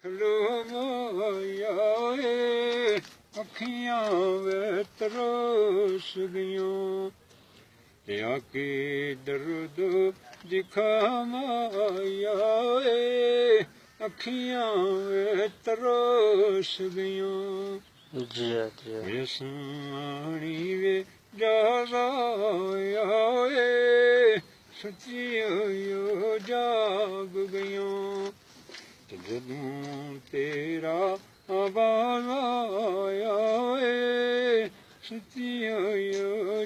ਖਲੋਇਆ ਏ ਅੱਖੀਆਂ ਵੇ ਤਰਸ ਗਈਆਂ ਤੇ ਆ ਕੇ ਦਰਦ ਦਿਖਾਵਾਇਆ ਏ ਅੱਖੀਆਂ ਵੇ ਤਰਸ ਗਈਆਂ ਵੇ ਸਾਣੀ ਵੇ ਜਾਇਆ ਏ ਸੱਚੀਆਂ ਜਾਗ ਗਈਆਂ ਤੇ ਜਦੋਂ ਤੇਰਾ ਆਵਾਜ਼ ਆਇਆ ਏ ਸੱਚੀਆਂ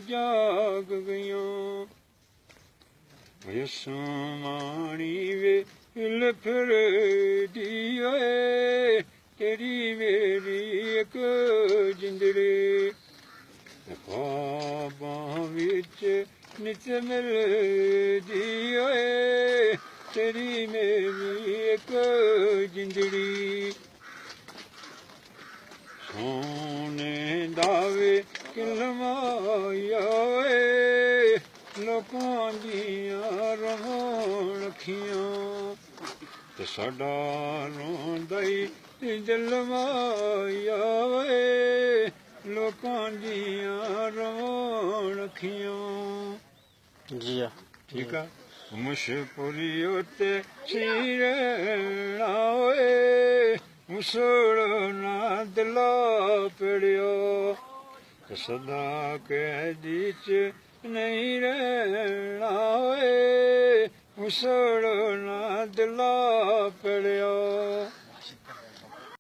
ਜਾਗ ਗਈਆਂ ਵੇ ਸਾਣੀ ਵੇ ਹਿਲ ਫਿਰਦੀ ਏ ਤੇਰੀ ਮੇਰੀ ਇੱਕ ਜਿੰਦੜੀ ਖ਼ਵਾਬਾਂ ਵਿੱਚ ਨਿਤ ਮਿਲਦੀ ਏ ਤੇਰੀ ਮੇਰੀ ਇੱਕ ਜਿੰਦੜੀ ਸੋਨੇ ਦਾ ਵੇ ਕਿਲਮਾਇਆ ਏ ਲੋਕਾਂ ਦੀਆਂ ਰੋਣ ਅੱਖੀਆਂ ਤੇ ਸਾਡਾ ਰੋਂਦਾ ਈ ਦਿਲ ਮਾਇਆ ਏ ਲੋਕਾਂ ਦੀਆਂ ਰੋਣ ਅੱਖੀਆਂ ਜੀ ਆ ਠੀਕ ਆ ਮੁਸ਼ਪੁਰੀ ਉੱਤੇ ਸੀਰਣਾ ਓਏ ਮੁਸੜਨਾ ਦਿਲਾ ਪੜਿਓ ਸਦਾ ਕੈਦੀ ਚ ਨਹੀਂ ਰਹਿਣਾ ਓਏ ਮੁਸੜਨਾ ਦਿਲਾ ਪੜਿਓ